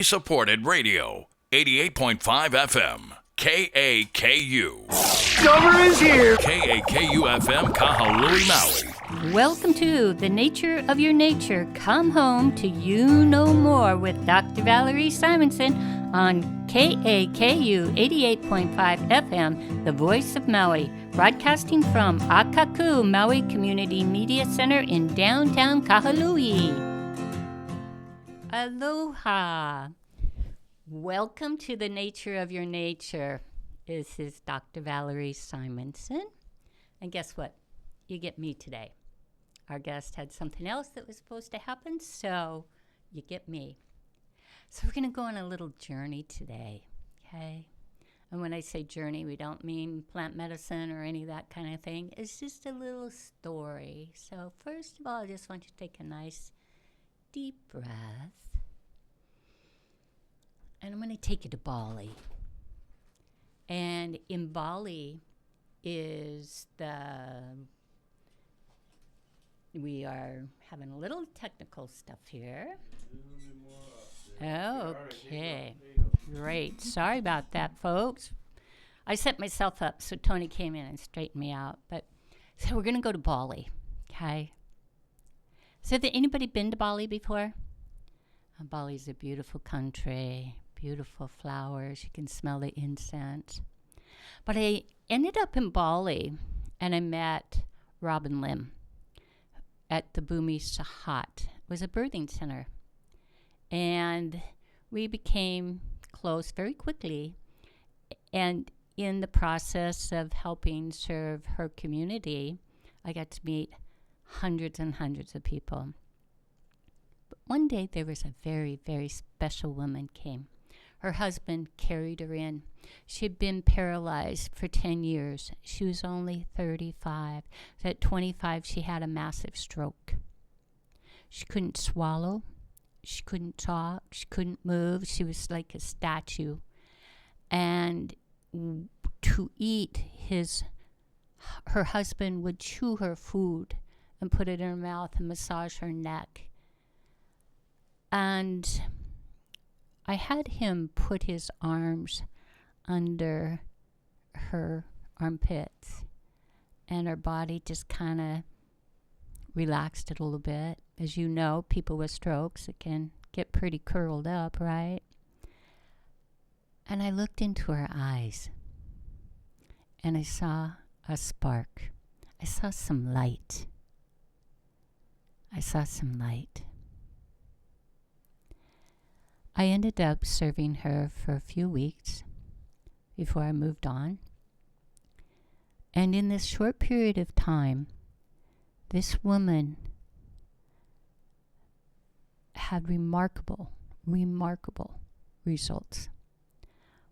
Supported radio, 88.5 FM, KAKU. Summer is here. KAKU FM, Kahului, Maui. Welcome to The Nature of Your Nature. Come home to You Know More with Dr. Valerie Simonsen on KAKU 88.5 FM, the voice of Maui, broadcasting from Akaku Maui Community Media Center in downtown Kahului. Aloha. Welcome to The Nature of Your Nature. This is Dr. Valerie Simonsen. And guess what? You get me today. Our guest had something else that was supposed to happen, so you get me. So we're going to go on a little journey today, okay? And when I say journey, we don't mean plant medicine or any of that kind of thing. It's just a little story. So first of all, I just want you to take a nice deep breath. And I'm going to take you to Bali. And in Bali is we are having a little technical stuff here. Okay, great. Sorry about that, folks. I set myself up, so Tony came in and straightened me out. But so we're going to go to Bali, okay? So has anybody been to Bali before? Bali's a beautiful country. Beautiful flowers. You can smell the incense. But I ended up in Bali, and I met Robin Lim at the Bumi Sahat. It was a birthing center. And we became close very quickly. And in the process of helping serve her community, I got to meet hundreds and hundreds of people. But one day there was a very, very special woman came. Her husband carried her in. She had been paralyzed for 10 years. She was only 35. So at 25, she had a massive stroke. She couldn't swallow. She couldn't talk. She couldn't move. She was like a statue. And to eat, her husband would chew her food and put it in her mouth and massage her neck. And I had him put his arms under her armpits, and her body just kind of relaxed it a little bit. As you know, people with strokes, it can get pretty curled up, right? And I looked into her eyes, and I saw a spark. I saw some light. I saw some light. I ended up serving her for a few weeks before I moved on. And in this short period of time, this woman had remarkable results.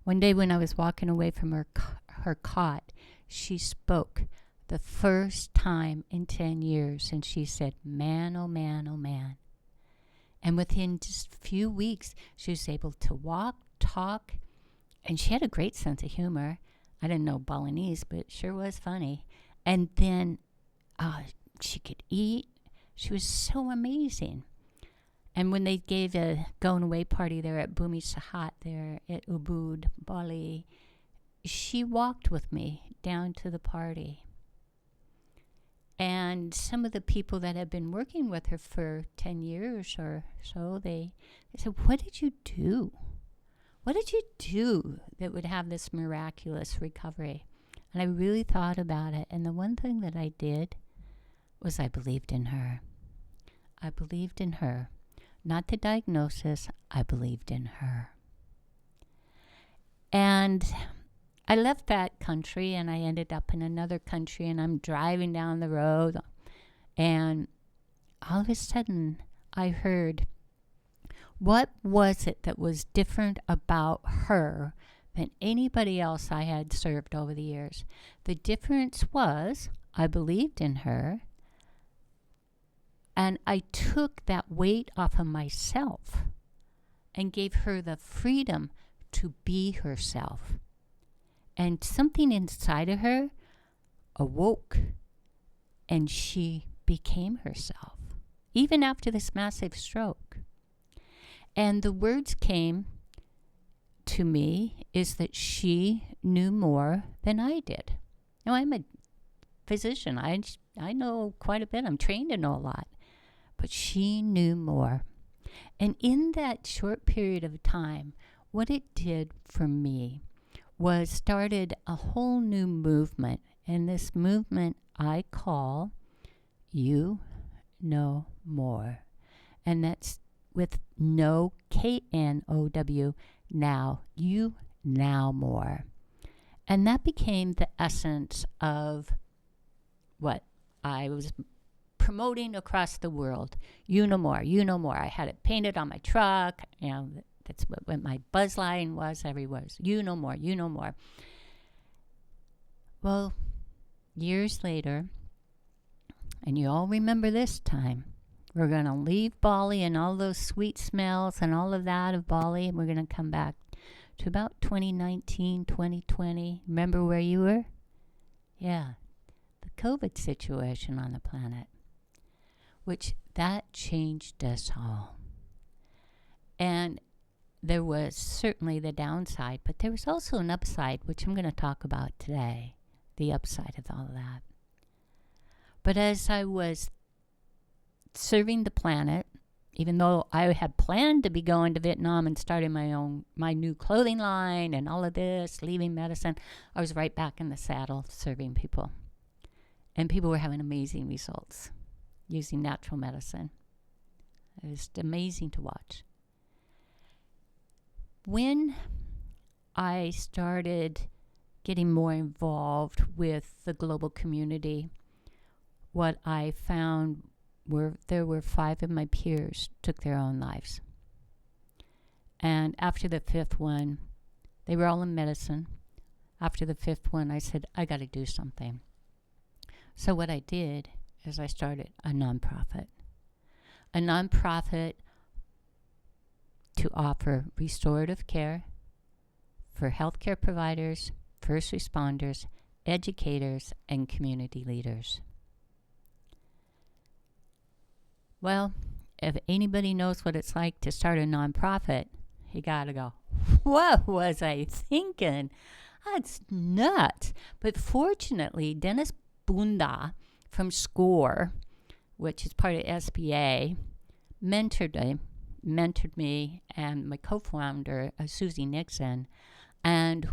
One day when I was walking away from her cot, she spoke the first time in 10 years, and she said, "Man, oh man, oh man." And within just a few weeks, she was able to walk, talk, and she had a great sense of humor. I didn't know Balinese, but it sure was funny. And then she could eat. She was so amazing. And when they gave a going away party there at Bumi Sahat, there at Ubud, Bali, she walked with me down to the party. And some of the people that had been working with her for 10 years or so, they said, "What did you do? What did you do that would have this miraculous recovery?" And I really thought about it. And the one thing that I did was I believed in her. I believed in her. Not the diagnosis, I believed in her. And I left that country and I ended up in another country, and I'm driving down the road, and all of a sudden I heard, what was it that was different about her than anybody else I had served over the years? The difference was I believed in her, and I took that weight off of myself and gave her the freedom to be herself. And something inside of her awoke, and she became herself, even after this massive stroke. And the words came to me is that she knew more than I did. Now, I'm a physician. I know quite a bit. I'm trained to know a lot. But she knew more. And in that short period of time, what it did for me was started a whole new movement. And this movement I call You Know More. And that's with Know, K-N-O-W, now. You Now More. And that became the essence of what I was promoting across the world. You know more, you know more. I had it painted on my truck. That's what my buzz line was everywhere. You know more, you know more. Well, years later, and you all remember this time, we're going to leave Bali and all those sweet smells and all of that of Bali, and we're going to come back to about 2019, 2020. Remember where you were? Yeah, the COVID situation on the planet. Which that changed us all. And there was certainly the downside, but there was also an upside, which I'm going to talk about today, the upside of all of that. But as I was serving the planet, even though I had planned to be going to Vietnam and starting my new clothing line and all of this, leaving medicine, I was right back in the saddle serving people. And people were having amazing results using natural medicine. It was amazing to watch. When I started getting more involved with the global community, what I found there were 5 of my peers took their own lives. And after the 5th one, they were all in medicine. After the 5th one, I said, I got to do something. So what I did is I started a nonprofit to offer restorative care for healthcare providers, first responders, educators, and community leaders. Well, if anybody knows what it's like to start a nonprofit, you gotta go, what was I thinking? That's nuts. But fortunately, Dennis Bunda from SCORE, which is part of SBA, mentored me and my co-founder, Susie Nixon, and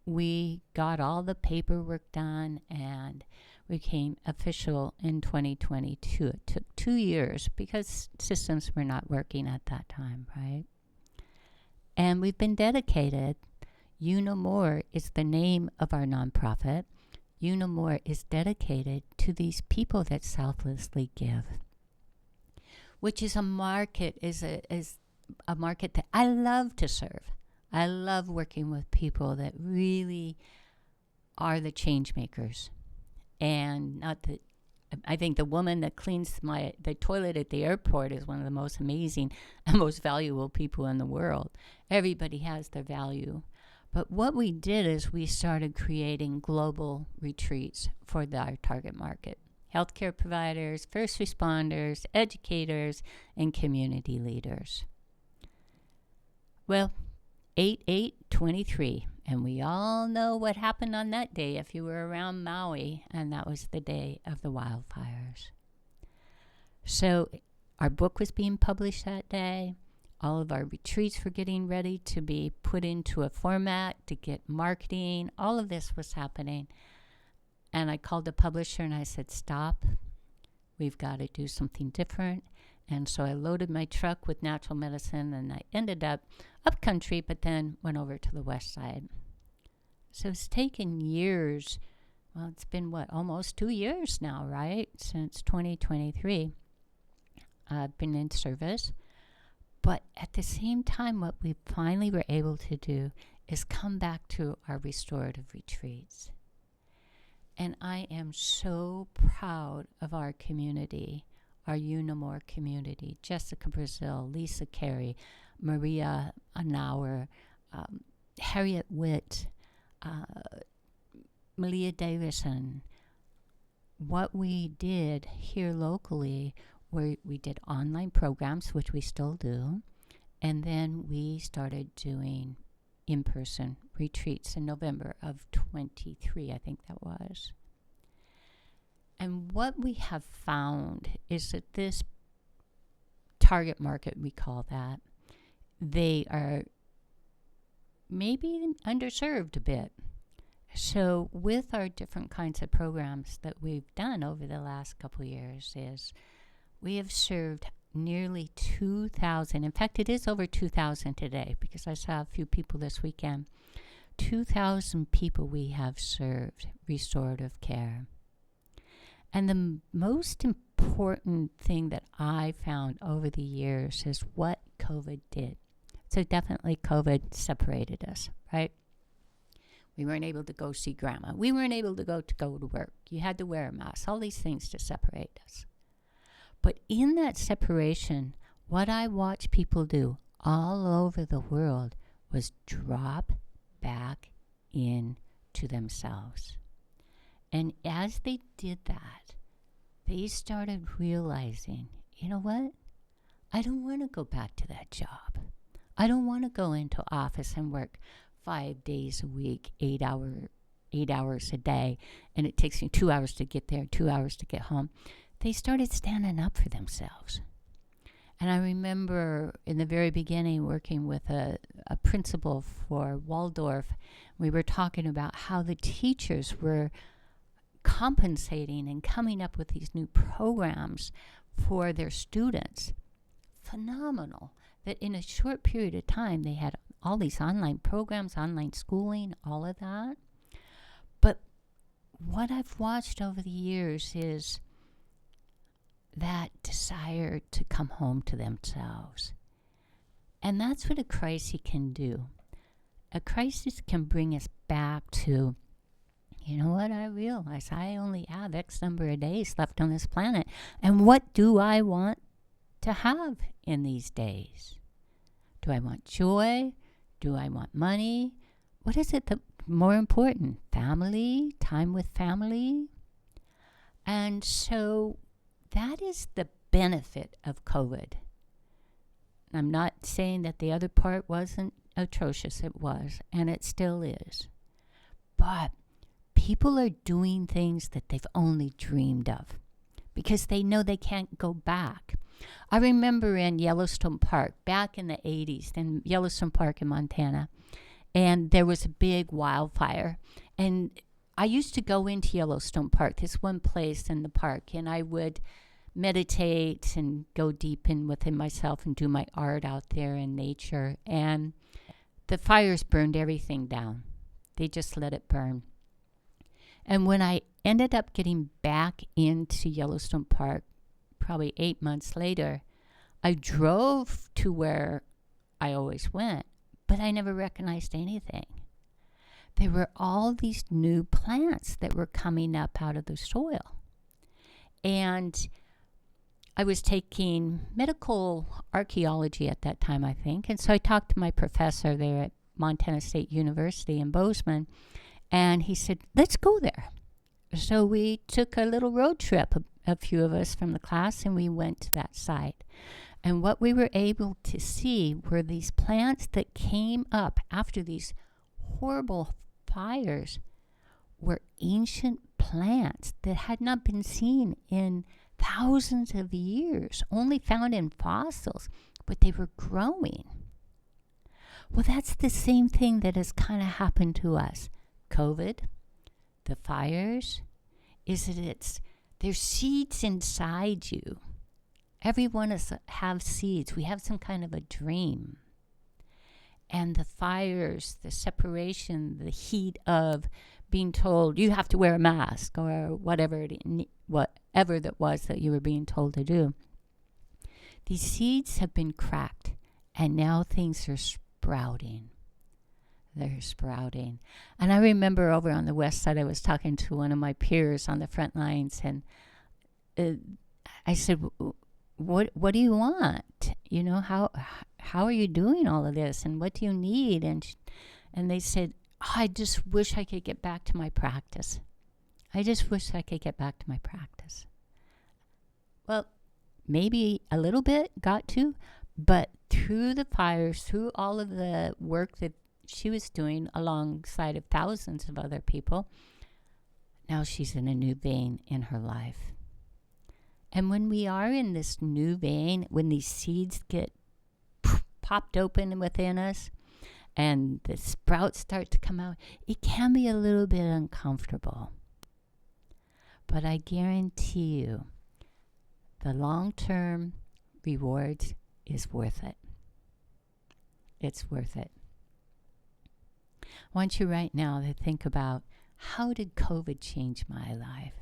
we got all the paperwork done and we became official in 2022. It took 2 years because systems were not working at that time, right? And we've been dedicated. You Know More is the name of our nonprofit. You Know More is dedicated to these people that selflessly give, which is a market, is a market that I love to serve. I love working with people that really are the change makers. And not that, I think the woman that cleans the toilet at the airport is one of the most amazing and most valuable people in the world. Everybody has their value. But what we did is we started creating global retreats for our target market. Healthcare providers, first responders, educators, and community leaders. Well, 8/8/23, and we all know what happened on that day if you were around Maui, and that was the day of the wildfires. So our book was being published that day. All of our retreats were getting ready to be put into a format to get marketing. All of this was happening. And I called the publisher and I said, stop. We've got to do something different. And so I loaded my truck with natural medicine and I ended up country, but then went over to the west side. So it's taken years. Well, it's been almost 2 years now, right? Since 2023. I've been in service. But at the same time, what we finally were able to do is come back to our restorative retreats. And I am so proud of our community, our You Know More community. Jessica Brazil, Lisa Carey, Maria Anauer, Harriet Witt, Malia Davison. What we did here locally, we did online programs, which we still do, And then we started doing in-person retreats in November of 23, I think that was. And what we have found is that this target market, we call that, they are maybe underserved a bit. So with our different kinds of programs that we've done over the last couple of years is we have served nearly 2,000. In fact, it is over 2,000 today because I saw a few people this weekend. 2,000 people we have served restorative care. And the most important thing that I found over the years is what COVID did. So definitely COVID separated us, right? We weren't able to go see grandma. We weren't able to go to work. You had to wear a mask, all these things to separate us. But in that separation, what I watched people do all over the world was drop back into themselves. And as they did that, they started realizing, you know what? I don't want to go back to that job. I don't want to go into office and work 5 days a week, 8 hours a day, and it takes me 2 hours to get there, 2 hours to get home. They started standing up for themselves. And I remember in the very beginning working with a principal for Waldorf. We were talking about how the teachers were compensating and coming up with these new programs for their students. Phenomenal that in a short period of time they had all these online programs, online schooling, all of that. But what I've watched over the years is that desire to come home to themselves. And that's what a crisis can do. A crisis can bring us back to, you know what, I realize I only have X number of days left on this planet. And what do I want to have in these days? Do I want joy? Do I want money? What is it that more important? Family, time with family. And so that is the benefit of COVID. I'm not saying that the other part wasn't atrocious. It was, and it still is. But people are doing things that they've only dreamed of because they know they can't go back. I remember in Yellowstone Park back in the 80s, in Yellowstone Park in Montana, and there was a big wildfire. And I used to go into Yellowstone Park, this one place in the park, and I would meditate and go deep in within myself and do my art out there in nature. And the fires burned everything down. They just let it burn. And when I ended up getting back into Yellowstone Park, probably 8 months later, I drove to where I always went, but I never recognized anything. There were all these new plants that were coming up out of the soil. And I was taking medical archaeology at that time, I think. And so I talked to my professor there at Montana State University in Bozeman, and he said, let's go there. So we took a little road trip, a few of us from the class, and we went to that site. And what we were able to see were these plants that came up after these horrible fires were ancient plants that had not been seen in thousands of years, only found in fossils, but they were growing. Well, that's the same thing that has kind of happened to us. COVID, the fires, is that there's seeds inside you. Every one of us have seeds. We have some kind of a dream. And the fires, the separation, the heat of being told you have to wear a mask or whatever that was that you were being told to do. These seeds have been cracked, and now things are sprouting. They're sprouting. And I remember over on the west side, I was talking to one of my peers on the front lines, and I said, what do you want? You know, how are you doing all of this, and what do you need? And they said, I just wish I could get back to my practice. I just wish I could get back to my practice. Well, maybe a little bit got to, But through the fires, through all of the work that she was doing alongside of thousands of other people, now she's in a new vein in her life. And when we are in this new vein, when these seeds get popped open within us and the sprouts start to come out, it can be a little bit uncomfortable. But I guarantee you, the long-term rewards is worth it. It's worth it. I want you right now to think about, how did COVID change my life?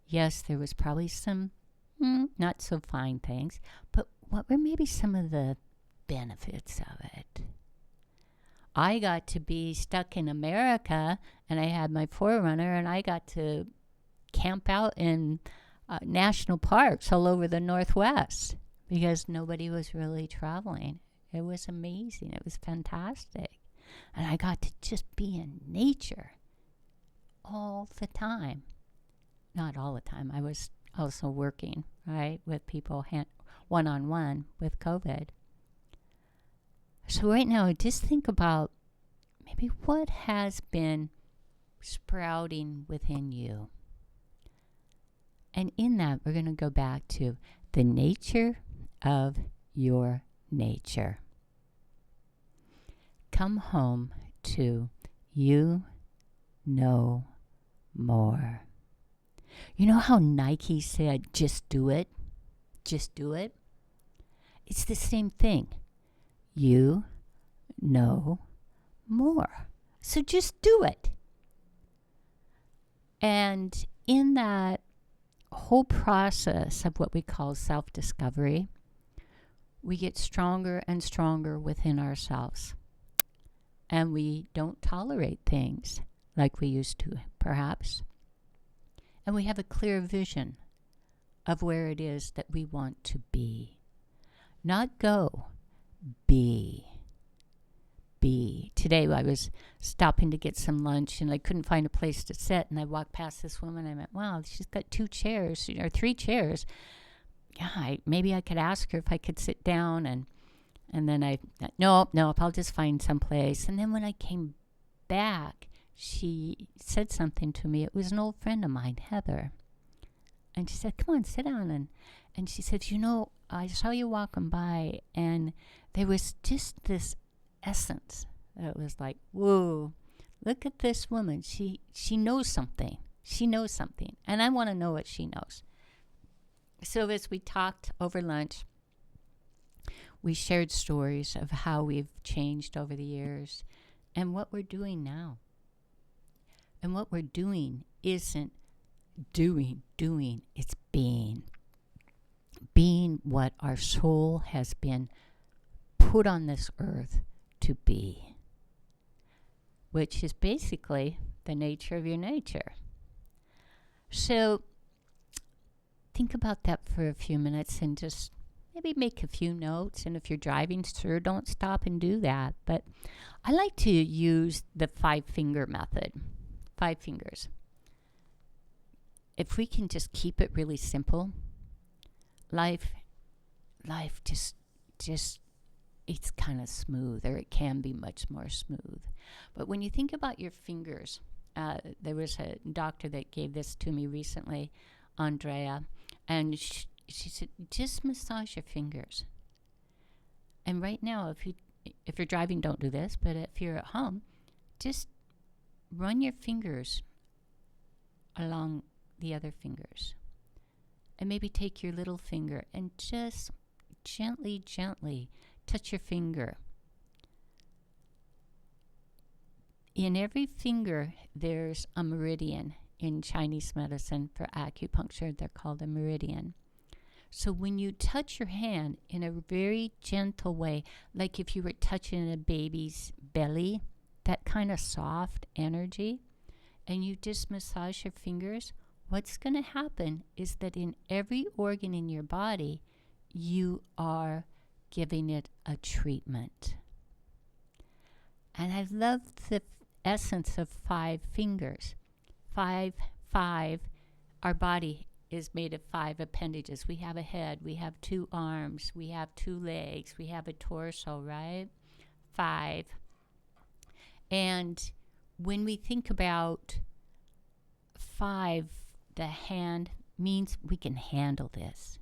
Yes, there was probably some not so fine things, but what were maybe some of the benefits of it? I got to be stuck in America, and I had my Forerunner, and I got to camp out in national parks all over the Northwest because nobody was really traveling. It was amazing. It was fantastic. And I got to just be in nature all the time. Not all the time. I was also working, right, with people one-on-one with COVID. So right now, just think about maybe what has been sprouting within you. And in that, we're going to go back to the nature of your nature. Come home to you know more. You know how Nike said, just do it? Just do it? It's the same thing. You know more. So just do it. And in that whole process of what we call self-discovery, we get stronger and stronger within ourselves. And we don't tolerate things like we used to, perhaps. And we have a clear vision of where it is that we want to be. Not go, be. Be. Today I was stopping to get some lunch and I couldn't find a place to sit, and I walked past this woman and I went, wow, she's got 2 chairs, or 3 chairs. Yeah, maybe I could ask her if I could sit down, and then I, no, I'll just find some place. And then when I came back, she said something to me. It was an old friend of mine, Heather. And she said, come on, sit down. And she said, you know, I saw you walking by, and there was just this essence that was like, whoa, look at this woman. She knows something. She knows something. And I want to know what she knows. So as we talked over lunch, we shared stories of how we've changed over the years and what we're doing now. And what we're doing isn't doing, it's being. Being what our soul has been put on this earth to be, which is basically the nature of your nature. So think about that for a few minutes and just maybe make a few notes. And if you're driving, sure, don't stop and do that. But I like to use the 5-finger method. 5 fingers. If we can just keep it really simple, life just it's kind of smooth, or it can be much more smooth. But when you think about your fingers, there was a doctor that gave this to me recently, Andrea, and she said, just massage your fingers. And right now, if you're driving, don't do this, but if you're at home, just run your fingers along the other fingers. And maybe take your little finger and just gently touch your finger. In every finger, there's a meridian. In Chinese medicine for acupuncture, they're called a meridian. So when you touch your hand in a very gentle way, like if you were touching a baby's belly, that kind of soft energy, and you just massage your fingers, what's going to happen is that in every organ in your body, you are giving it a treatment. And I love the essence of 5 fingers. 5, our body is made of 5 appendages. We have a head, we have 2 arms, we have 2 legs, we have a torso, right? 5. And when we think about 5, the hand means we can handle this.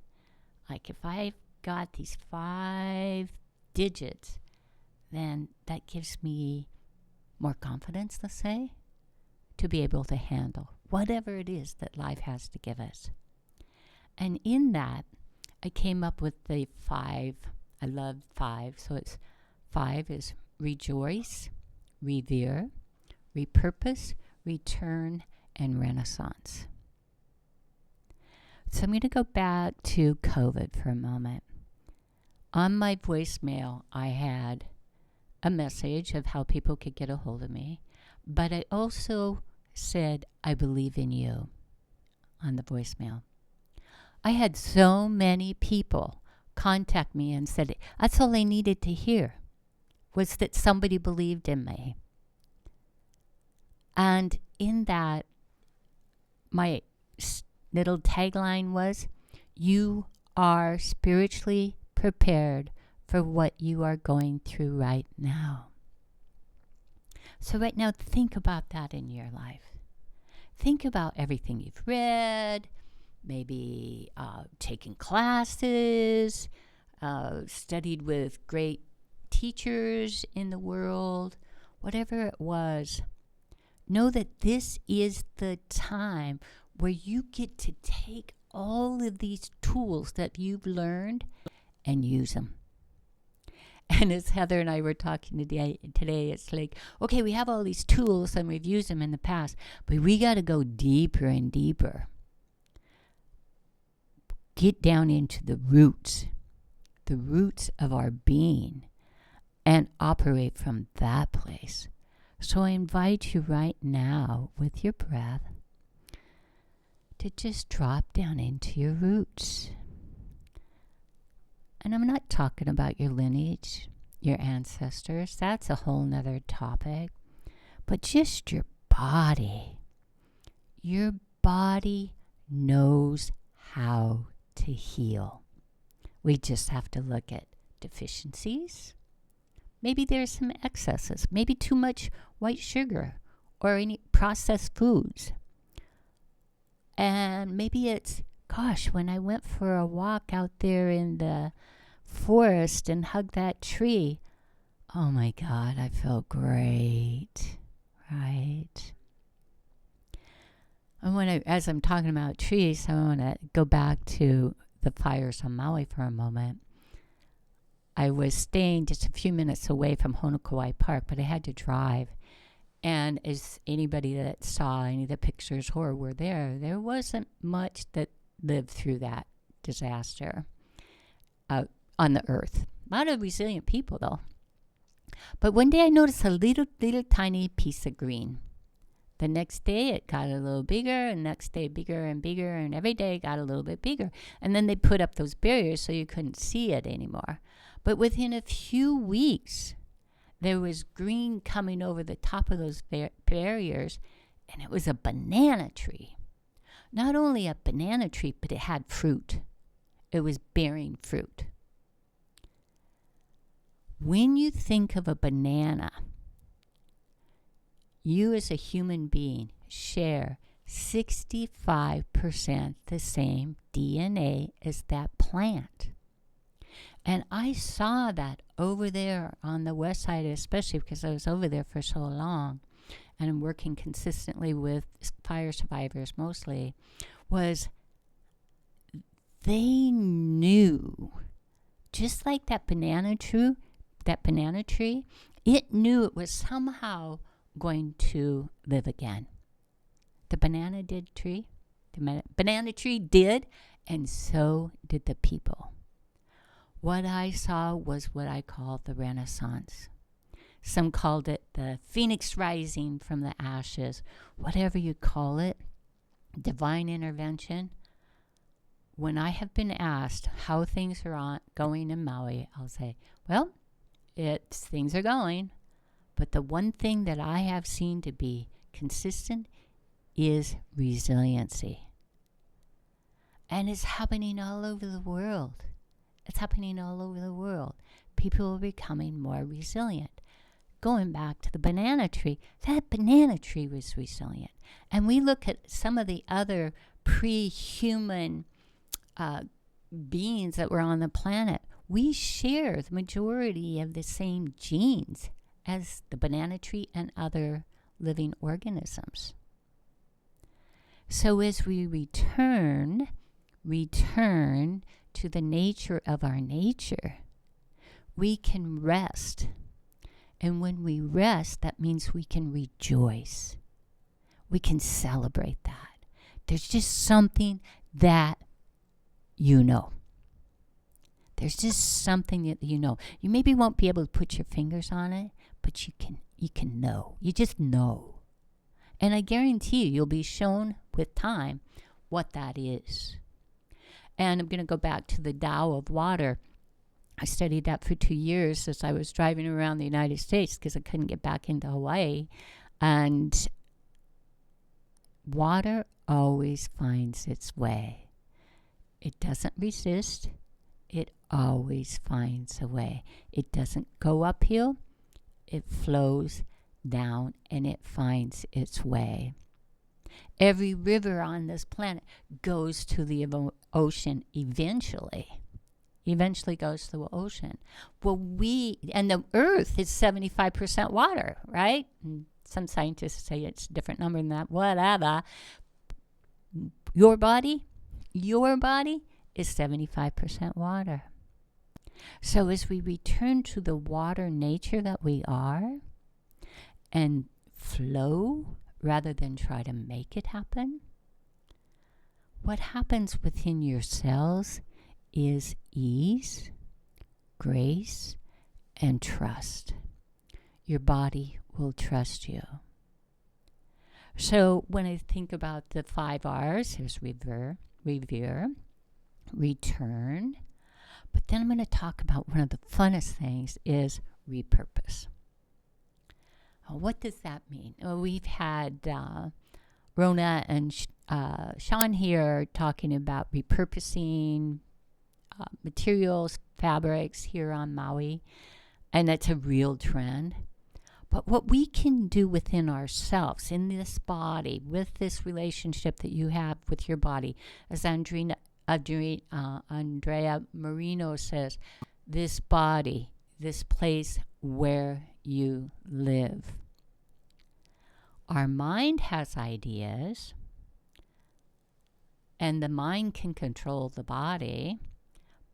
Like if I've got these 5 digits, then that gives me more confidence, let's say, to be able to handle whatever it is that life has to give us. And in that, I came up with the 5. I love 5. So it's 5 is rejoice, revere, repurpose, return, and renaissance. So I'm going to go back to COVID for a moment. On my voicemail, I had a message of how people could get a hold of me, but I also said, I believe in you on the voicemail. I had so many people contact me and said, that's all I needed to hear, was that somebody believed in me. And in that, my little tagline was, you are spiritually prepared for what you are going through right now. So right now, think about that in your life. Think about everything you've read, maybe taken classes, studied with great teachers in the world, whatever it was. Know that this is the time where you get to take all of these tools that you've learned and use them. And as Heather and I were talking today, it's like, okay, we have all these tools and we've used them in the past, but we got to go deeper and deeper. Get down into the roots of our being, and operate from that place. So I invite you right now, with your breath, to just drop down into your roots. And I'm not talking about your lineage, your ancestors. That's a whole nother topic. But just your body. Your body knows how to heal. We just have to look at deficiencies. Maybe there's some excesses. Maybe too much white sugar or any processed foods. And maybe it's, gosh, when I went for a walk out there in the forest and hugged that tree, oh my God, I felt great, right? And as I'm talking about trees, I want to go back to the fires on Maui for a moment. I was staying just a few minutes away from Honokowai Park, but I had to drive. And as anybody that saw any of the pictures or were there wasn't much that lived through that disaster on the earth. A lot of resilient people, though. But one day I noticed a little tiny piece of green. The next day it got a little bigger, and next day bigger and bigger, and every day it got a little bit bigger. And then they put up those barriers so you couldn't see it anymore. But within a few weeks, there was green coming over the top of those barriers, and it was a banana tree. Not only a banana tree, but it had fruit. It was bearing fruit. When you think of a banana, you as a human being share 65% the same DNA as that plant. And I saw that over there on the west side, especially because I was over there for so long and I'm working consistently with fire survivors mostly, was they knew, just like that banana tree, it knew it was somehow going to live again. The banana tree did, and so did the people. What I saw was what I call the Renaissance. Some called it the phoenix rising from the ashes. Whatever you call it, divine intervention. When I have been asked how things are going in Maui, I'll say, well, things are going. But the one thing that I have seen to be consistent is resiliency. And it's happening all over the world. It's happening all over the world. People are becoming more resilient. Going back to the banana tree, that banana tree was resilient. And we look at some of the other pre-human beings that were on the planet. We share the majority of the same genes as the banana tree and other living organisms. So as we return to the nature of our nature, we can rest. And when we rest, that means we can rejoice. We can celebrate that. There's just something that you know. There's just something that you know. You maybe won't be able to put your fingers on it, but you can know. You just know. And I guarantee you'll be shown with time what that is. And I'm going to go back to the Tao of water. I studied that for 2 years as I was driving around the United States because I couldn't get back into Hawaii. And water always finds its way. It doesn't resist. It always finds a way. It doesn't go uphill. It flows down and it finds its way. Every river on this planet goes to the ocean eventually. Eventually goes to the ocean. Well, and the earth is 75% water, right? And some scientists say it's a different number than that, whatever. Your body is 75% water. So as we return to the water nature that we are and flow rather than try to make it happen, what happens within your cells is ease, grace, and trust. Your body will trust you. So when I think about the 5 R's, there's revere, return. But then I'm going to talk about one of the funnest things is repurpose. What does that mean? We've had Rona and Sean here talking about repurposing materials, fabrics here on Maui, and that's a real trend. But what we can do within ourselves, in this body, with this relationship that you have with your body, as Andrea Marino says, this body, this place where you live. Our mind has ideas, and the mind can control the body,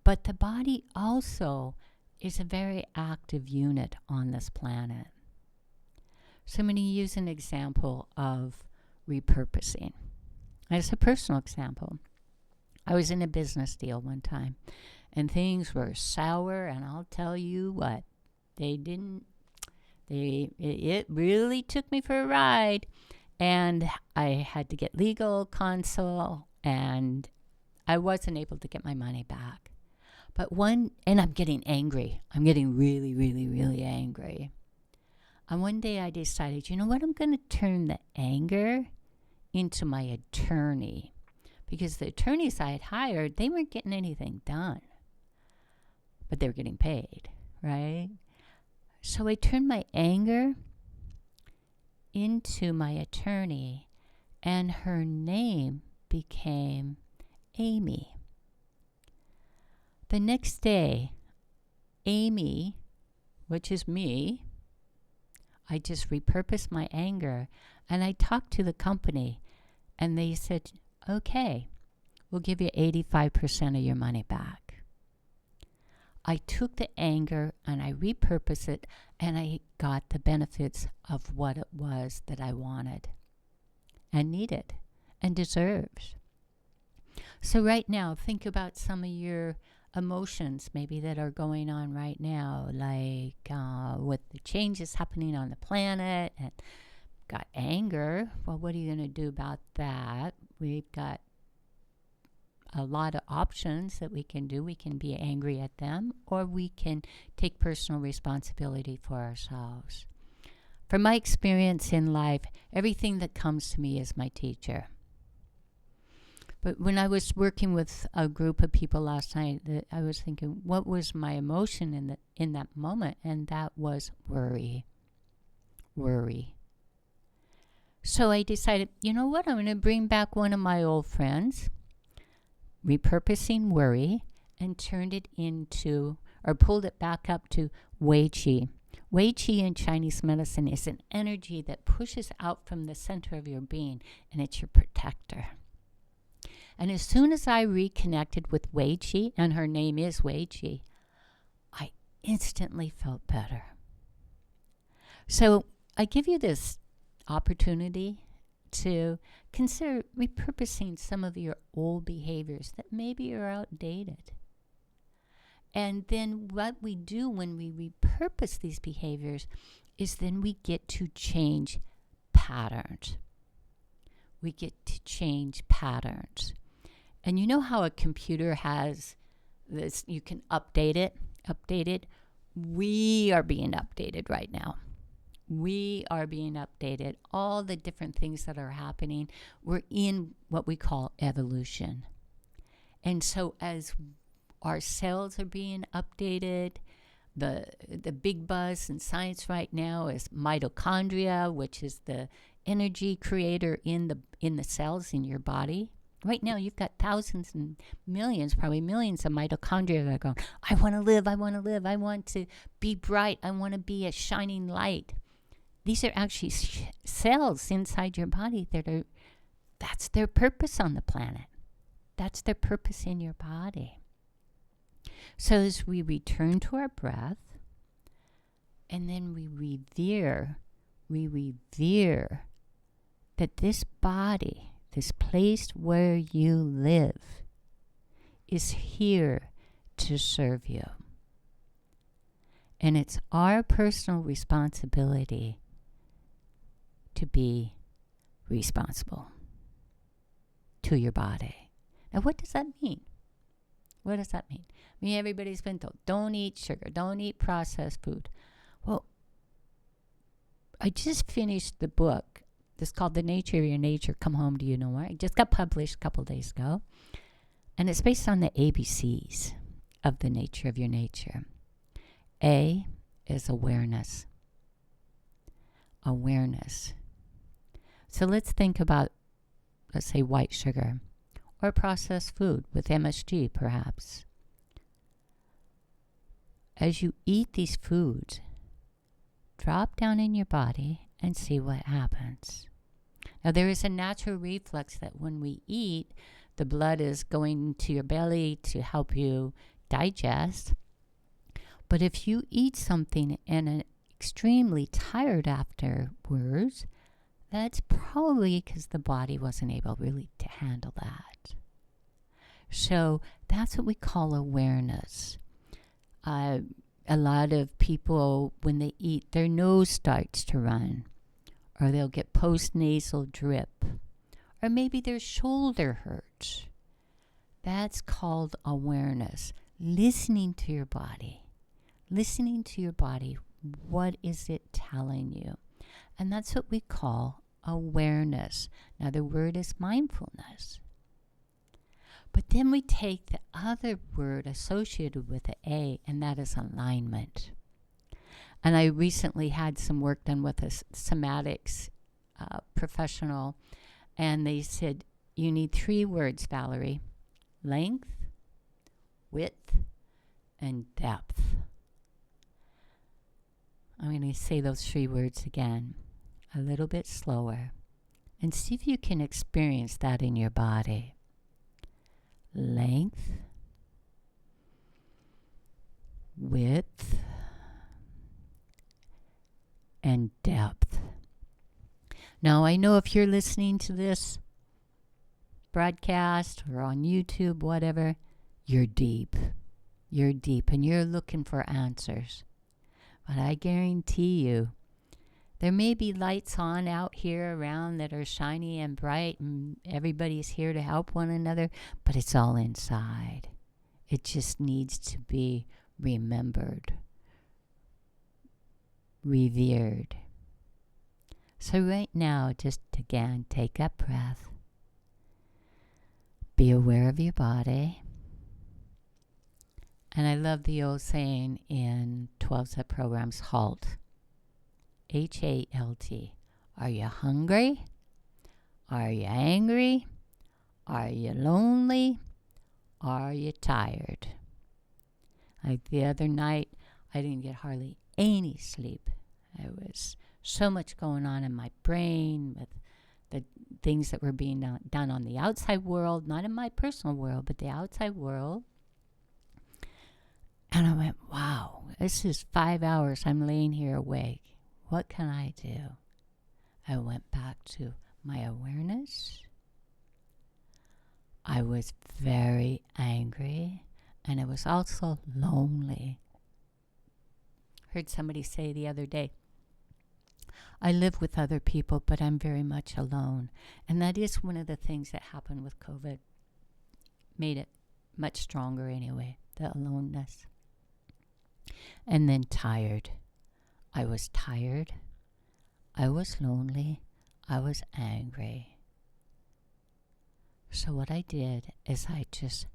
but the body also is a very active unit on this planet. So I'm going to use an example of repurposing. As a personal example, I was in a business deal one time, and things were sour, and I'll tell you what, it really took me for a ride, and I had to get legal counsel, and I wasn't able to get my money back. And I'm getting angry. I'm getting really, really, really angry. And one day I decided, you know what, I'm going to turn the anger into my attorney. Because the attorneys I had hired, they weren't getting anything done. But they were getting paid, right? So I turned my anger into my attorney, and her name became Amy. The next day, Amy, which is me, I just repurposed my anger, and I talked to the company, and they said, okay, we'll give you 85% of your money back. I took the anger and I repurposed it, and I got the benefits of what it was that I wanted and needed and deserved. So right now, think about some of your emotions maybe that are going on right now, like with the changes happening on the planet, and got anger. Well, what are you going to do about that? We've got a lot of options that we can do. We can be angry at them, or we can take personal responsibility for ourselves. From my experience in life, everything that comes to me is my teacher. But when I was working with a group of people last night, I was thinking, what was my emotion in that moment? And that was worry. Worry. So I decided, you know what? I'm going to bring back one of my old friends, repurposing worry, and turned it into, or pulled it back up to Wei Qi. Wei Qi in Chinese medicine is an energy that pushes out from the center of your being, and it's your protector. And as soon as I reconnected with Wei Qi, and her name is Wei Qi, I instantly felt better. So I give you this opportunity to consider repurposing some of your old behaviors that maybe are outdated. And then what we do when we repurpose these behaviors is then we get to change patterns. We get to change patterns. And you know how a computer has this, you can update it? We are being updated right now. We are being updated. All the different things that are happening, we're in what we call evolution. And so as our cells are being updated, the big buzz in science right now is mitochondria, which is the energy creator in the cells in your body. Right now, you've got thousands and millions, probably millions of mitochondria that are going, I want to live, I want to live, I want to be bright, I want to be a shining light. These are actually cells inside your body that's their purpose on the planet. That's their purpose in your body. So as we return to our breath, and then we revere that this body, this place where you live, is here to serve you. And it's our personal responsibility to be responsible to your body. Now, what does that mean? What does that mean? I mean, everybody's been told, don't eat sugar, don't eat processed food. Well, I just finished the book. It's called The Nature of Your Nature, Come Home to You Know More. It just got published a couple days ago. And it's based on the ABCs of the nature of your nature. A is awareness. Awareness. So let's think about, let's say, white sugar or processed food with MSG, perhaps. As you eat these foods, drop down in your body and see what happens. Now, there is a natural reflex that when we eat, the blood is going to your belly to help you digest. But if you eat something and are extremely tired afterwards, that's probably because the body wasn't able really to handle that. So that's what we call awareness. A lot of people, when they eat, their nose starts to run, or they'll get post-nasal drip, or maybe their shoulder hurts. That's called awareness. Listening to your body. Listening to your body. What is it telling you? And that's what we call awareness. Now, the word is mindfulness. But then we take the other word associated with the A, and that is alignment. And I recently had some work done with a somatics professional, and they said, you need 3 words, Valerie. Length, width, and depth. I'm going to say those 3 words again, a little bit slower, and see if you can experience that in your body. Length, width, and depth. Now, I know if you're listening to this broadcast or on YouTube, whatever, you're deep. You're deep and you're looking for answers. But I guarantee you, there may be lights on out here around that are shiny and bright, and everybody's here to help one another, but it's all inside. It just needs to be remembered, revered. So right now, just again, take that breath. Be aware of your body. And I love the old saying in 12-step programs, HALT. HALT. Are you hungry? Are you angry? Are you lonely? Are you tired? Like the other night, I didn't get hardly any sleep. There was so much going on in my brain with the things that were being done on the outside world, not in my personal world, but the outside world. And I went, wow, this is 5 hours I'm laying here awake. What can I do? I went back to my awareness. I was very angry, and I was also lonely. Heard somebody say the other day, I live with other people, but I'm very much alone. And that is one of the things that happened with COVID. Made it much stronger anyway, the aloneness. And then tired. I was tired. I was lonely. I was angry. So what I did is I just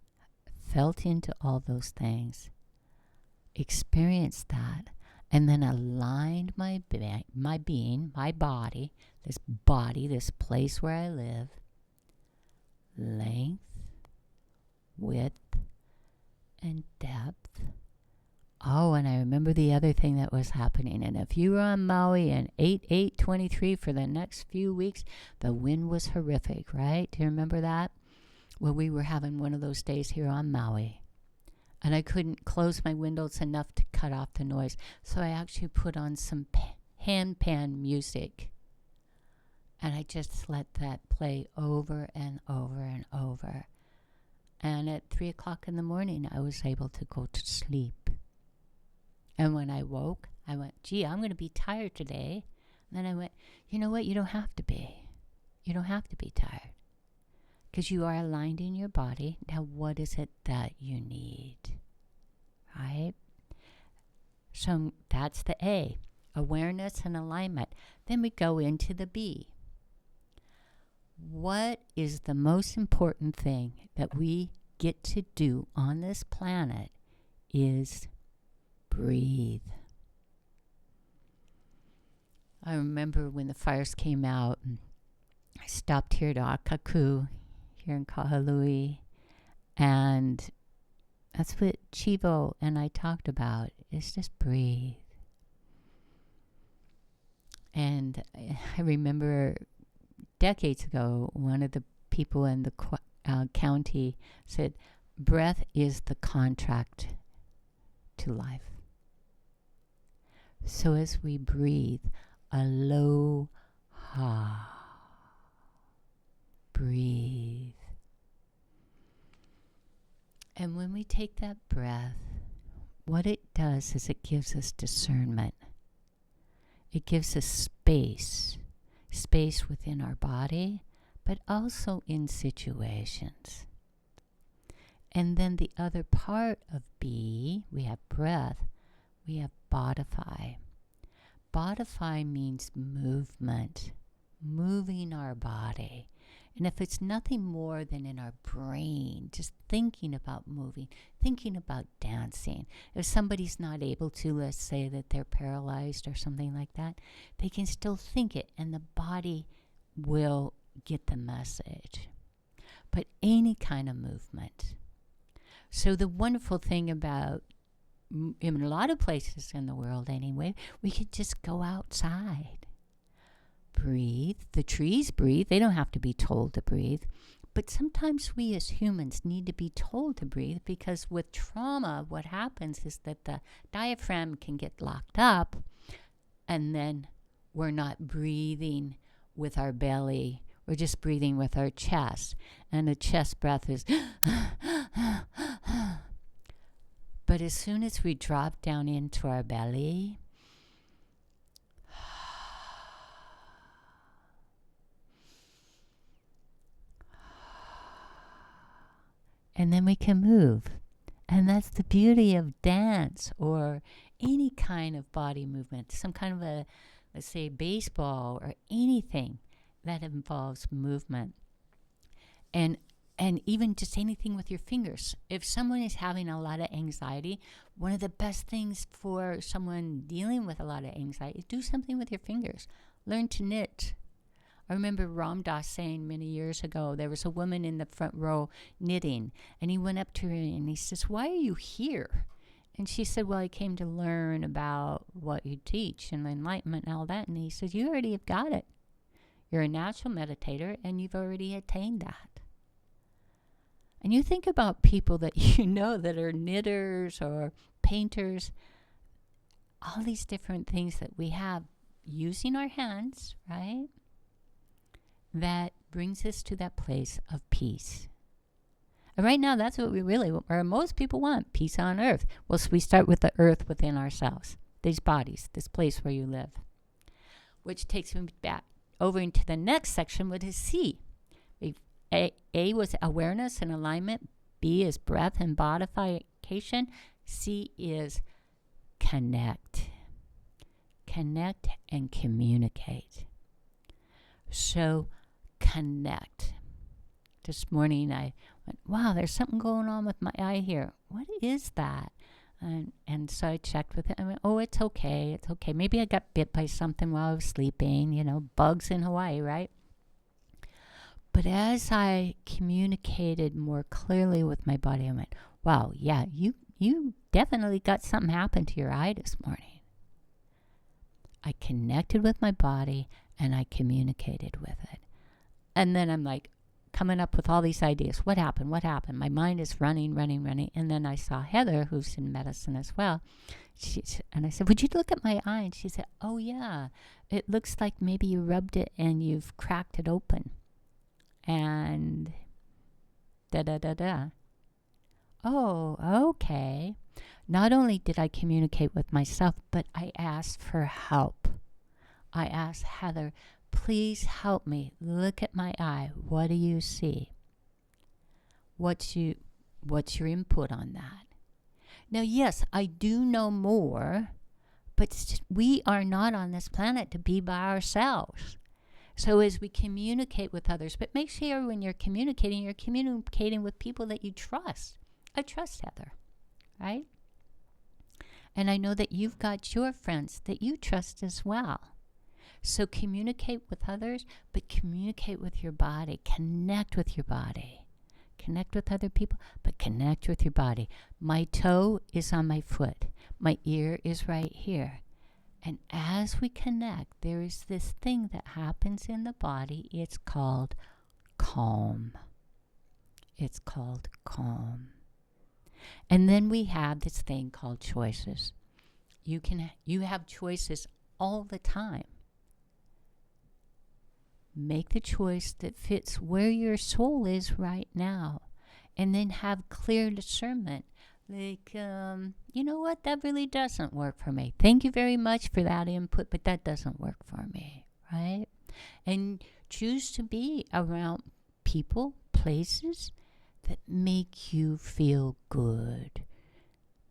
felt into all those things, experienced that, and then aligned my being, my body, this place where I live, length, width, and depth. Oh, and I remember the other thing that was happening. And if you were on Maui in 8/8/23 for the next few weeks, the wind was horrific, right? Do you remember that? Well, we were having one of those days here on Maui. And I couldn't close my windows enough to cut off the noise. So I actually put on some handpan music. And I just let that play over and over and over. And at 3 o'clock in the morning, I was able to go to sleep. And when I woke, I went, gee, I'm going to be tired today. And then I went, you know what? You don't have to be. You don't have to be tired. Because you are aligned in your body. Now, what is it that you need? Right? So that's the A, awareness and alignment. Then we go into the B. What is the most important thing that we get to do on this planet is breathe. I remember when the fires came out, and I stopped here to Akaku, here in Kahului, and that's what Chivo and I talked about, is just breathe. And I remember decades ago, one of the people in the county said, breath is the contract to life. So as we breathe, aloha, breathe. And when we take that breath, what it does is it gives us discernment. It gives us space within our body, but also in situations. And then the other part of B, we have breath, we have bodify. Bodify means movement, moving our body. And if it's nothing more than in our brain, just thinking about moving, thinking about dancing. If somebody's not able to, let's say that they're paralyzed or something like that, they can still think it and the body will get the message. But any kind of movement. So the wonderful thing about, in a lot of places in the world anyway, we could just go outside. Breathe. The trees breathe. They don't have to be told to breathe. But sometimes we as humans need to be told to breathe, because with trauma, what happens is that the diaphragm can get locked up, and then we're not breathing with our belly. We're just breathing with our chest. And the chest breath is but as soon as we drop down into our belly, and then we can move. And that's the beauty of dance or any kind of body movement, some kind of a, let's say, baseball or anything that involves movement. And And even just anything with your fingers. If someone is having a lot of anxiety, one of the best things for someone dealing with a lot of anxiety is do something with your fingers. Learn to knit. I remember Ram Dass saying many years ago, there was a woman in the front row knitting, and he went up to her and he says, "Why are you here?" And she said, "Well, I came to learn about what you teach and enlightenment and all that." And he says, "You already have got it. You're a natural meditator, and you've already attained that." And you think about people that you know that are knitters or painters, all these different things that we have using our hands, right? That brings us to that place of peace. And right now, that's what we really, or most people want, peace on earth. Well, so we start with the earth within ourselves, these bodies, this place where you live, which takes me back over into the next section, which is C. A was awareness and alignment. B is breath and bodification. C is connect. Connect and communicate. So connect. This morning I went, wow, there's something going on with my eye here. What is that? And so I checked with it. I went, oh, it's okay. It's okay. Maybe I got bit by something while I was sleeping. You know, bugs in Hawaii, right? But as I communicated more clearly with my body, I went, wow, yeah, you definitely got something happen to your eye this morning. I connected with my body and I communicated with it. And then I'm like coming up with all these ideas. What happened? What happened? My mind is running. And then I saw Heather, who's in medicine as well. And I said, would you look at my eye? And she said, oh, yeah, it looks like maybe you rubbed it and you've cracked it open. And da-da-da-da. Oh, okay. Not only did I communicate with myself, but I asked for help. I asked Heather, please help me. Look at my eye. What do you see? What's your input on that? Now, yes, I do know more, but we are not on this planet to be by ourselves. So as we communicate with others, but make sure when you're communicating with people that you trust. I trust Heather, right? And I know that you've got your friends that you trust as well. So communicate with others, but communicate with your body. Connect with your body. Connect with other people, but connect with your body. My toe is on my foot. My ear is right here. And as we connect, there is this thing that happens in the body. It's called calm. It's called calm. And then we have this thing called choices. You have choices all the time. Make the choice that fits where your soul is right now. And then have clear discernment. Like, you know what? That really doesn't work for me. Thank you very much for that input, but that doesn't work for me, right? And choose to be around people, places that make you feel good,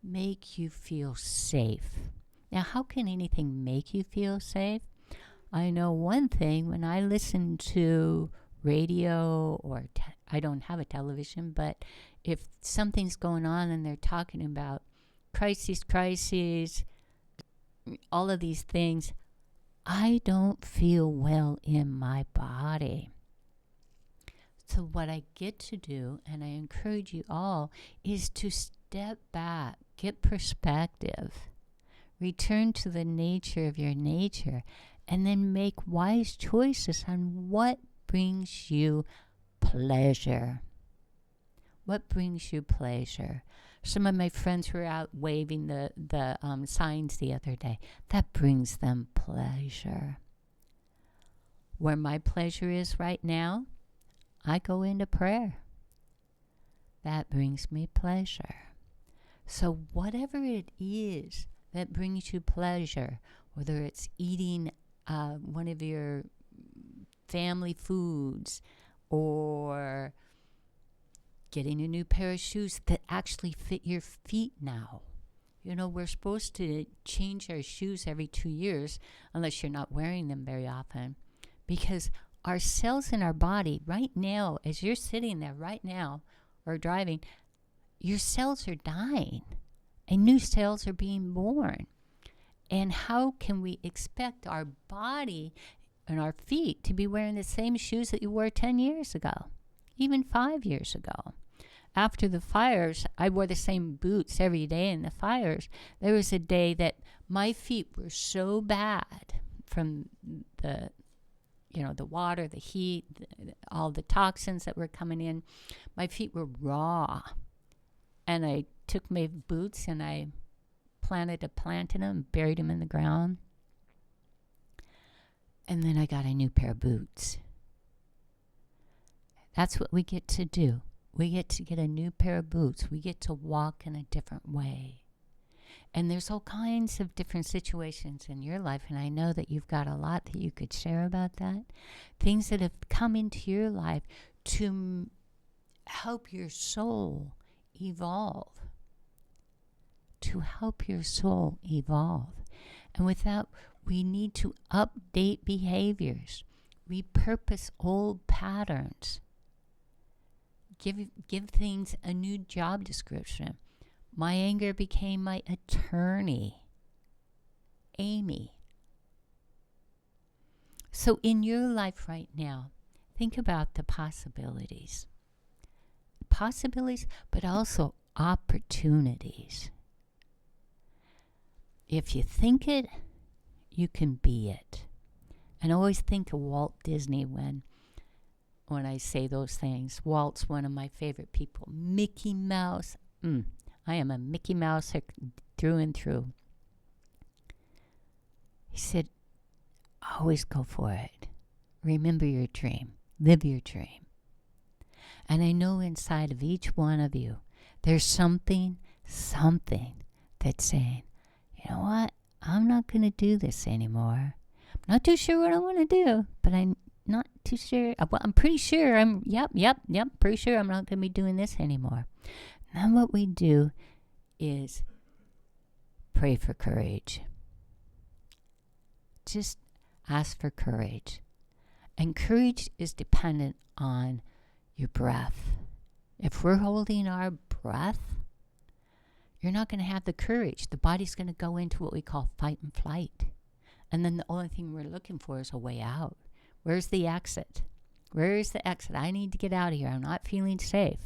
make you feel safe. Now, how can anything make you feel safe? I know one thing, when I listen to radio or I don't have a television, but if something's going on and they're talking about crises, all of these things, I don't feel well in my body. So what I get to do, and I encourage you all, is to step back, get perspective, return to the nature of your nature, and then make wise choices on what brings you pleasure. What brings you pleasure? Some of my friends were out waving the signs the other day. That brings them pleasure. Where my pleasure is right now, I go into prayer. That brings me pleasure. So whatever it is that brings you pleasure, whether it's eating one of your family foods or getting a new pair of shoes that actually fit your feet now. You know, we're supposed to change our shoes every 2 years, unless you're not wearing them very often, because our cells in our body right now, as you're sitting there right now or driving, your cells are dying and new cells are being born. And how can we expect our body and our feet to be wearing the same shoes that you wore 10 years ago, even 5 years ago? After the fires, I wore the same boots every day in the fires. There was a day that my feet were so bad from the water, the heat, all the toxins that were coming in. My feet were raw. And I took my boots and I planted a plant in them, buried them in the ground. And then I got a new pair of boots. That's what we get to do. We get to get a new pair of boots. We get to walk in a different way. And there's all kinds of different situations in your life, and I know that you've got a lot that you could share about that. Things that have come into your life to help your soul evolve. To help your soul evolve. And with that, we need to update behaviors, repurpose old patterns, give things a new job description. My anger became my attorney, Amy. So in your life right now, think about the possibilities. Possibilities, but also opportunities. If you think it, you can be it. And I always think of Walt Disney when I say those things. Walt's one of my favorite people. Mickey Mouse. I am a Mickey Mouse through and through. He said, always go for it. Remember your dream. Live your dream. And I know inside of each one of you, there's something that's saying, you know what? I'm not going to do this anymore. I'm not too sure what I want to do, but I'm not too sure. Well, I'm pretty sure pretty sure I'm not going to be doing this anymore. Now what we do is pray for courage. Just ask for courage. And courage is dependent on your breath. If we're holding our breath, you're not going to have the courage. The body's going to go into what we call fight and flight. And then the only thing we're looking for is a way out. Where's the exit? Where is the exit? I need to get out of here. I'm not feeling safe.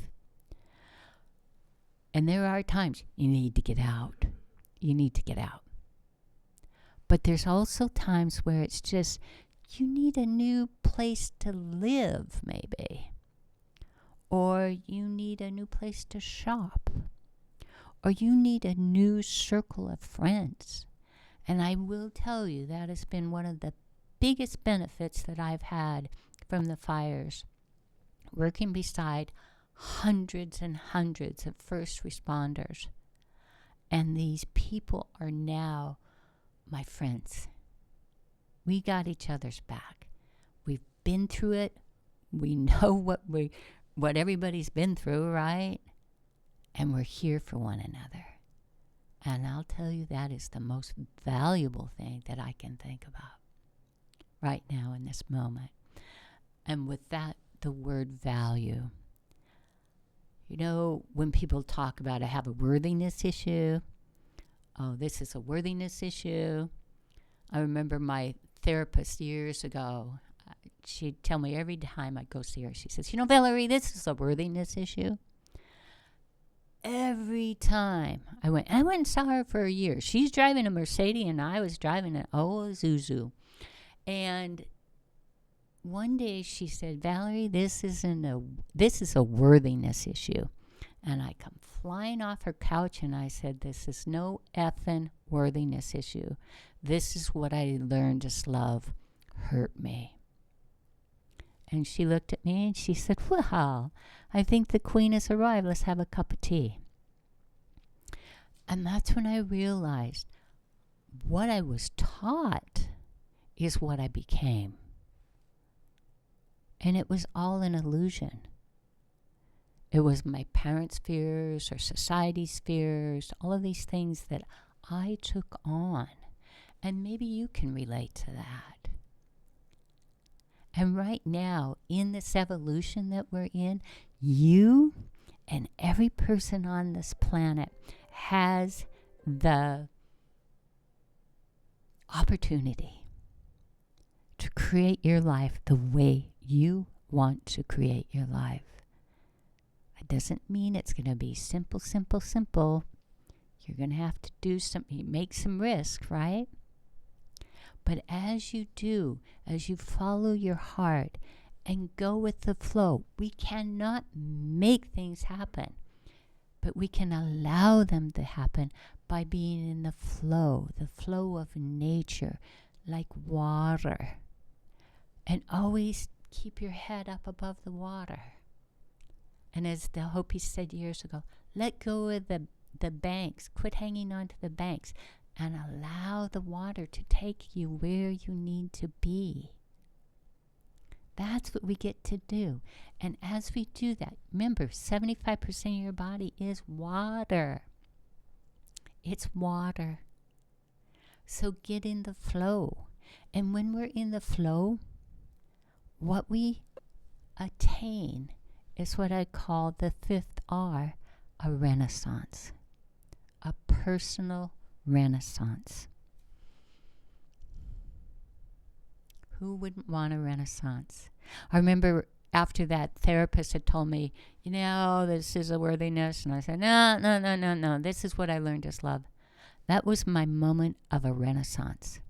And there are times you need to get out. You need to get out. But there's also times where it's just you need a new place to live, maybe. Or you need a new place to shop. Or you need a new circle of friends. And I will tell you that has been one of the biggest benefits that I've had from the fires. Working beside hundreds and hundreds of first responders. And these people are now my friends. We got each other's back. We've been through it. We know what everybody's been through, right? And we're here for one another. And I'll tell you, that is the most valuable thing that I can think about right now in this moment. And with that, the word value. You know, when people talk about I have a worthiness issue, oh, this is a worthiness issue. I remember my therapist years ago, she'd tell me every time I'd go see her, she says, you know, Valerie, this is a worthiness issue. Every time I went and saw her for a year. She's driving a Mercedes and I was driving an Zuzu. And one day she said, Valerie, this is a worthiness issue. And I come flying off her couch and I said, this is no effing worthiness issue. This is what I learned to love hurt me. And she looked at me and she said, well, I think the queen has arrived. Let's have a cup of tea. And that's when I realized what I was taught is what I became. And it was all an illusion. It was my parents' fears or society's fears, all of these things that I took on. And maybe you can relate to that. And right now, in this evolution that we're in, you and every person on this planet has the opportunity to create your life the way you want to create your life. It doesn't mean it's going to be simple, simple, simple. You're going to have to do make some risk, right? But as you do, as you follow your heart and go with the flow, we cannot make things happen, but we can allow them to happen by being in the flow of nature, like water. And always keep your head up above the water. And as the Hopi said years ago, let go of the banks, quit hanging on to the banks, and allow the water to take you where you need to be. That's what we get to do. And as we do that, remember, 75% of your body is water. It's water. So get in the flow. And when we're in the flow, what we attain is what I call the 5th R, a renaissance, a personal renaissance. Who wouldn't want a renaissance? I remember after that, therapist had told me, this is a worthiness. And I said, no. This is what I learned is love. That was my moment of a renaissance.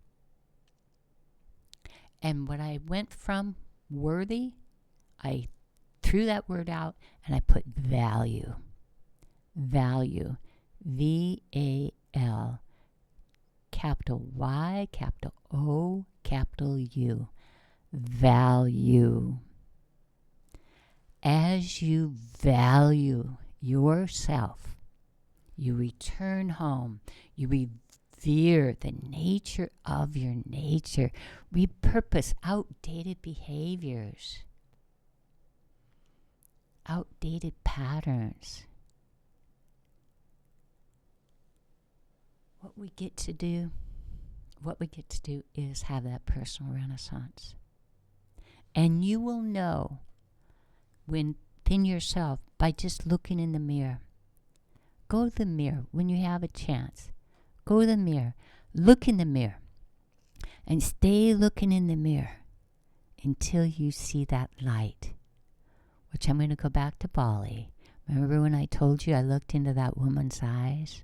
And when I went from worthy, I threw that word out and I put value. Value. V-A-L. Capital Y, capital O, capital U. Value. As you value yourself, you return home, you revere the nature of your nature, repurpose outdated behaviors, outdated patterns. What we get to do is have that personal renaissance. And you will know within yourself by just looking in the mirror. Go to the mirror when you have a chance. Go to the mirror. Look in the mirror. And stay looking in the mirror until you see that light. Which I'm going to go back to Bali. Remember when I told you I looked into that woman's eyes?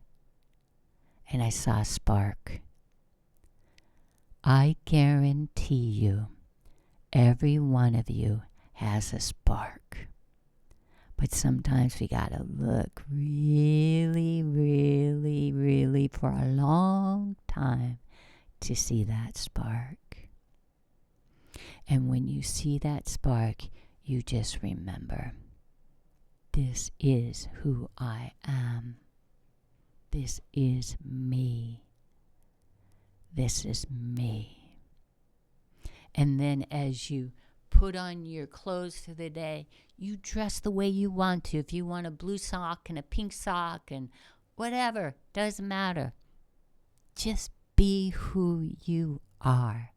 And I saw a spark. I guarantee you, every one of you has a spark. But sometimes we gotta look really, really, really for a long time to see that spark. And when you see that spark, you just remember, this is who I am. This is me. This is me. And then as you put on your clothes for the day, you dress the way you want to. If you want a blue sock and a pink sock and whatever, doesn't matter. Just be who you are.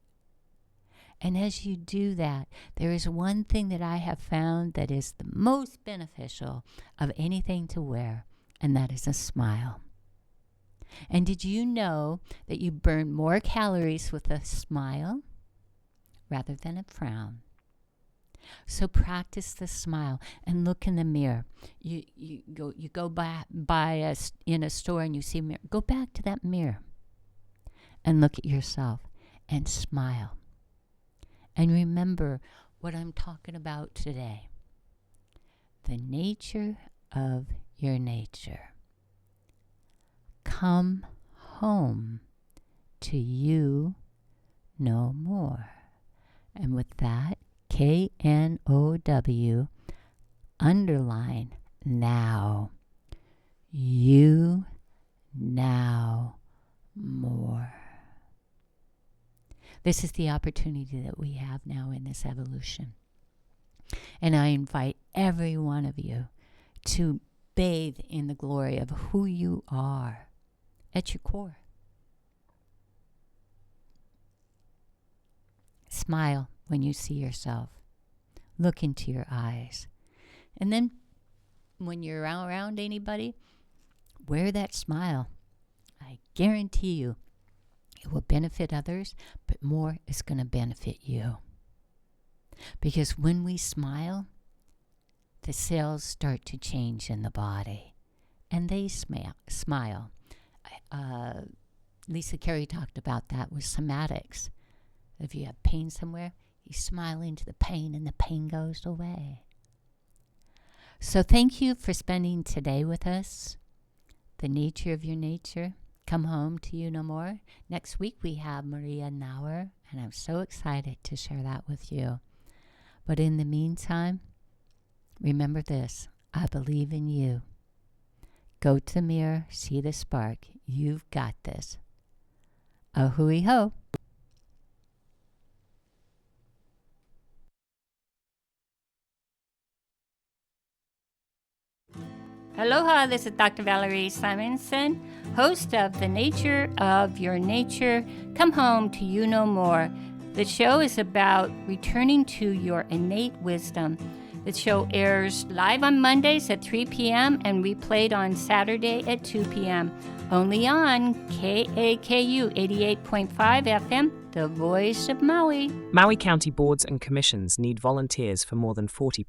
And as you do that, there is one thing that I have found that is the most beneficial of anything to wear, and that is a smile. And did you know that you burn more calories with a smile rather than a frown? So practice the smile and look in the mirror. You go by in a store and you see a mirror. Go back to that mirror and look at yourself and smile. And remember what I'm talking about today. The nature of your nature. Come home to you no more. And with that, KNOW, underline now. You now more. This is the opportunity that we have now in this evolution. And I invite every one of you to bathe in the glory of who you are at your core. Smile. when you see yourself. Look into your eyes. And then when you're around anybody, wear that smile. I guarantee you it will benefit others, but more is going to benefit you. Because when we smile, the cells start to change in the body, and they smile. Lisa Carey talked about that with somatics. If you have pain somewhere, you smile into the pain, and the pain goes away. So thank you for spending today with us. The nature of your nature. Come home to You Know More. Next week we have Maria Nauer, and I'm so excited to share that with you. But in the meantime, remember this. I believe in you. Go to the mirror, see the spark. You've got this. A hui ho. Aloha, this is Dr. Valerie Simonsen, host of The Nature of Your Nature. Come home to You Know More. The show is about returning to your innate wisdom. The show airs live on Mondays at 3 p.m. and replayed on Saturday at 2 p.m. Only on KAKU 88.5 FM, the voice of Maui. Maui County boards and commissions need volunteers for more than 40